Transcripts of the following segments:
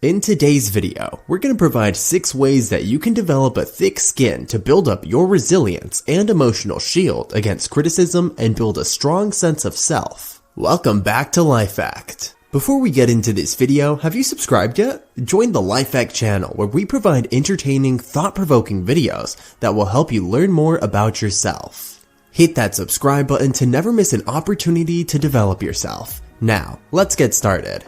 In today's video, we're going to provide 6 ways that you can develop a thick skin to build up your resilience and emotional shield against criticism and build a strong sense of self. Welcome back to Life Fact. Before we get into this video, have you subscribed yet? Join the Life Fact channel where we provide entertaining, thought-provoking videos that will help you learn more about yourself. Hit that subscribe button to never miss an opportunity to develop yourself. Now, let's get started.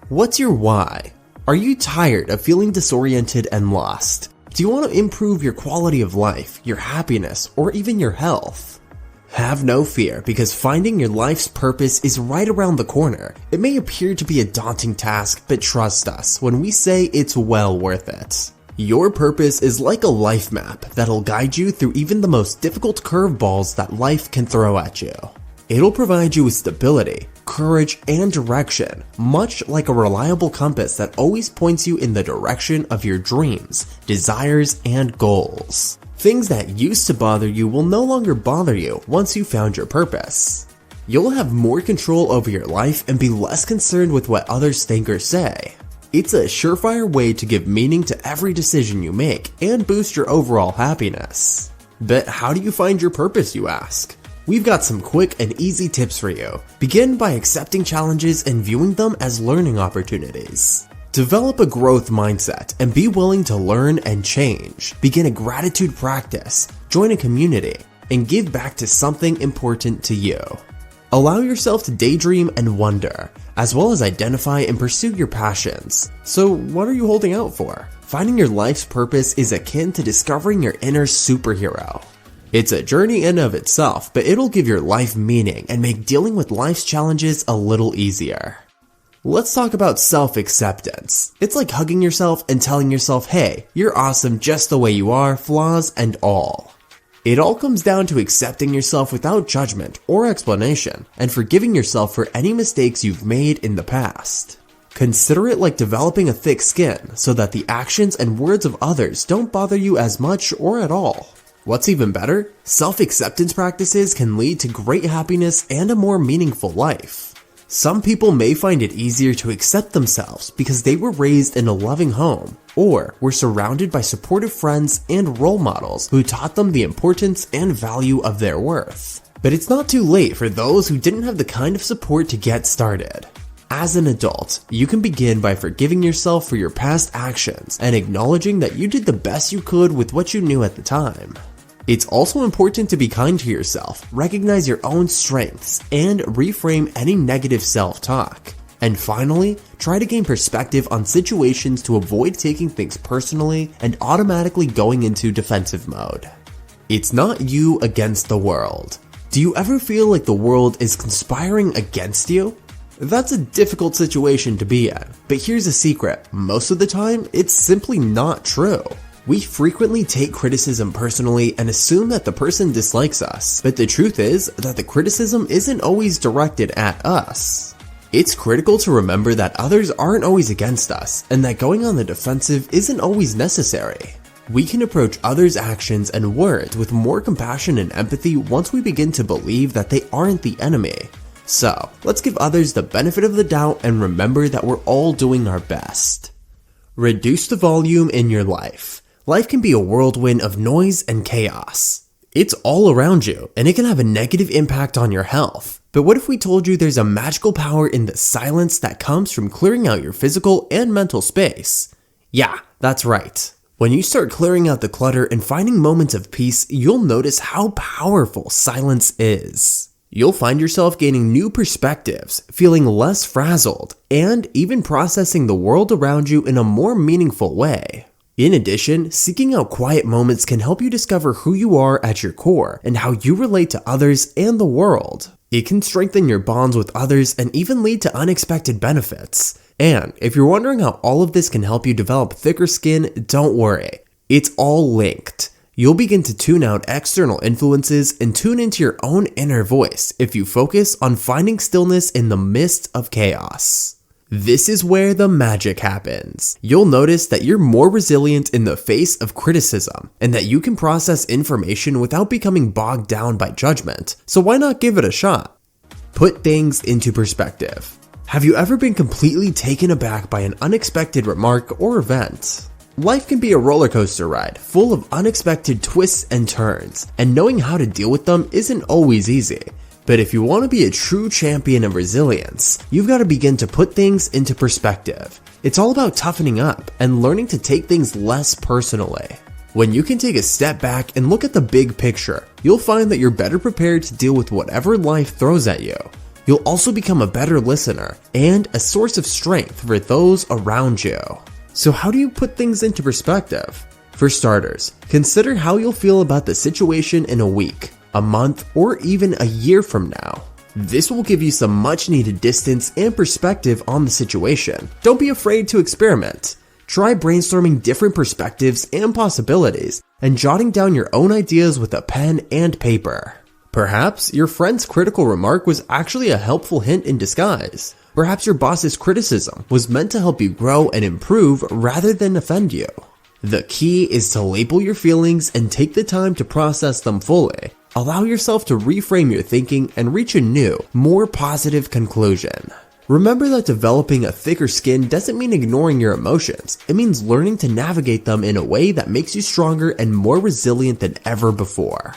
What's your why? Are you tired of feeling disoriented and lost? Do you want to improve your quality of life, your happiness, or even your health? Have no fear, because finding your life's purpose is right around the corner. It may appear to be a daunting task, but trust us when we say it's well worth it. Your purpose is like a life map that'll guide you through even the most difficult curveballs that life can throw at you. It'll provide you with stability, courage, and direction, much like a reliable compass that always points you in the direction of your dreams, desires, and goals. Things that used to bother you will no longer bother you once you found your purpose. You'll have more control over your life and be less concerned with what others think or say. It's a surefire way to give meaning to every decision you make and boost your overall happiness. But how do you find your purpose, you ask? We've got some quick and easy tips for you. Begin by accepting challenges and viewing them as learning opportunities. Develop a growth mindset and be willing to learn and change. Begin a gratitude practice, join a community, and give back to something important to you. Allow yourself to daydream and wonder, as well as identify and pursue your passions. So what are you holding out for? Finding your life's purpose is akin to discovering your inner superhero. It's a journey in and of itself, but it'll give your life meaning and make dealing with life's challenges a little easier. Let's talk about self-acceptance. It's like hugging yourself and telling yourself, hey, you're awesome just the way you are, flaws and all. It all comes down to accepting yourself without judgment or explanation, and forgiving yourself for any mistakes you've made in the past. Consider it like developing a thick skin so that the actions and words of others don't bother you as much or at all. What's even better? Self-acceptance practices can lead to great happiness and a more meaningful life. Some people may find it easier to accept themselves because they were raised in a loving home, or were surrounded by supportive friends and role models who taught them the importance and value of their worth. But it's not too late for those who didn't have the kind of support to get started. As an adult, you can begin by forgiving yourself for your past actions and acknowledging that you did the best you could with what you knew at the time. It's also important to be kind to yourself, recognize your own strengths, and reframe any negative self-talk. And finally, try to gain perspective on situations to avoid taking things personally and automatically going into defensive mode. It's not you against the world. Do you ever feel like the world is conspiring against you? That's a difficult situation to be in, but here's a secret. Most of the time, it's simply not true. We frequently take criticism personally and assume that the person dislikes us, but the truth is that the criticism isn't always directed at us. It's critical to remember that others aren't always against us, and that going on the defensive isn't always necessary. We can approach others' actions and words with more compassion and empathy once we begin to believe that they aren't the enemy. So, let's give others the benefit of the doubt and remember that we're all doing our best. Reduce the volume in your life. Life can be a whirlwind of noise and chaos. It's all around you, and it can have a negative impact on your health. But what if we told you there's a magical power in the silence that comes from clearing out your physical and mental space? Yeah, that's right. When you start clearing out the clutter and finding moments of peace, you'll notice how powerful silence is. You'll find yourself gaining new perspectives, feeling less frazzled, and even processing the world around you in a more meaningful way. In addition, seeking out quiet moments can help you discover who you are at your core and how you relate to others and the world. It can strengthen your bonds with others and even lead to unexpected benefits. And if you're wondering how all of this can help you develop thicker skin, don't worry. It's all linked. You'll begin to tune out external influences and tune into your own inner voice if you focus on finding stillness in the midst of chaos. This is where the magic happens. You'll notice that you're more resilient in the face of criticism, and that you can process information without becoming bogged down by judgment. So why not give it a shot? Put things into perspective. Have you ever been completely taken aback by an unexpected remark or event? Life can be a roller coaster ride, full of unexpected twists and turns, and knowing how to deal with them isn't always easy. But if you want to be a true champion of resilience, you've got to begin to put things into perspective. It's all about toughening up and learning to take things less personally. When you can take a step back and look at the big picture, you'll find that you're better prepared to deal with whatever life throws at you. You'll also become a better listener and a source of strength for those around you. So how do you put things into perspective? For starters, consider how you'll feel about the situation in a week, a month, or even a year from now. This will give you some much needed distance and perspective on the situation. Don't be afraid to experiment. Try brainstorming different perspectives and possibilities and jotting down your own ideas with a pen and paper. Perhaps your friend's critical remark was actually a helpful hint in disguise. Perhaps your boss's criticism was meant to help you grow and improve rather than offend you. The key is to label your feelings and take the time to process them fully. Allow yourself to reframe your thinking and reach a new, more positive conclusion. Remember that developing a thicker skin doesn't mean ignoring your emotions. It means learning to navigate them in a way that makes you stronger and more resilient than ever before.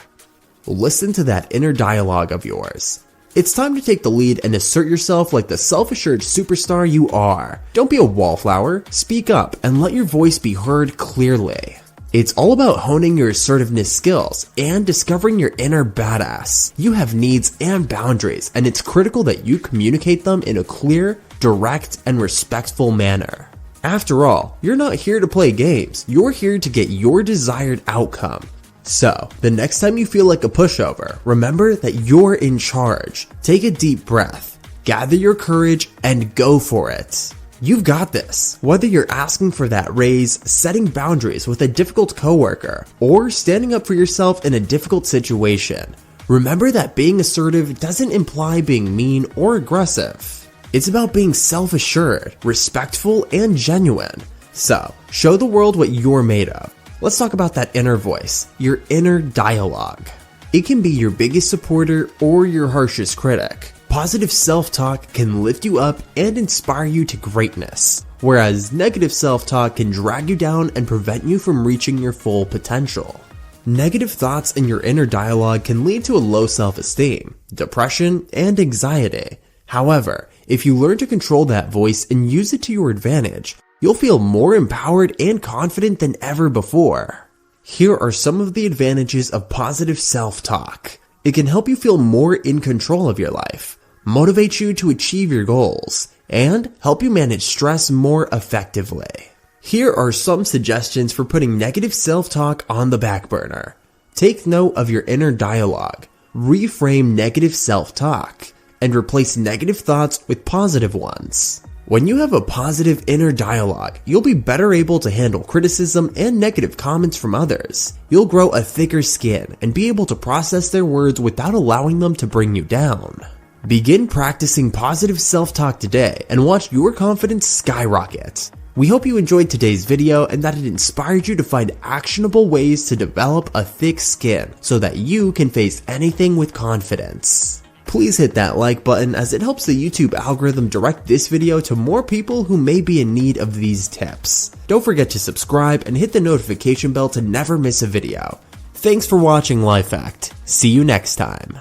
Listen to that inner dialogue of yours. It's time to take the lead and assert yourself like the self-assured superstar you are. Don't be a wallflower. Speak up and let your voice be heard clearly. It's all about honing your assertiveness skills and discovering your inner badass. You have needs and boundaries, and it's critical that you communicate them in a clear, direct, and respectful manner. After all, you're not here to play games. You're here to get your desired outcome. So, the next time you feel like a pushover, remember that you're in charge. Take a deep breath, gather your courage, and go for it. You've got this. Whether you're asking for that raise, setting boundaries with a difficult coworker, or standing up for yourself in a difficult situation, remember that being assertive doesn't imply being mean or aggressive. It's about being self-assured, respectful, and genuine. So, show the world what you're made of. Let's talk about that inner voice, your inner dialogue. It can be your biggest supporter or your harshest critic. Positive self-talk can lift you up and inspire you to greatness, whereas negative self-talk can drag you down and prevent you from reaching your full potential. Negative thoughts in your inner dialogue can lead to a low self-esteem, depression, and anxiety. However, if you learn to control that voice and use it to your advantage, you'll feel more empowered and confident than ever before. Here are some of the advantages of positive self-talk. It can help you feel more in control of your life, motivate you to achieve your goals, and help you manage stress more effectively. Here are some suggestions for putting negative self-talk on the back burner. Take note of your inner dialogue, reframe negative self-talk, and replace negative thoughts with positive ones. When you have a positive inner dialogue, you'll be better able to handle criticism and negative comments from others. You'll grow a thicker skin and be able to process their words without allowing them to bring you down. Begin practicing positive self-talk today and watch your confidence skyrocket. We hope you enjoyed today's video and that it inspired you to find actionable ways to develop a thick skin so that you can face anything with confidence. Please hit that like button as it helps the YouTube algorithm direct this video to more people who may be in need of these tips. Don't forget to subscribe and hit the notification bell to never miss a video. Thanks for watching Life Hacked. See you next time.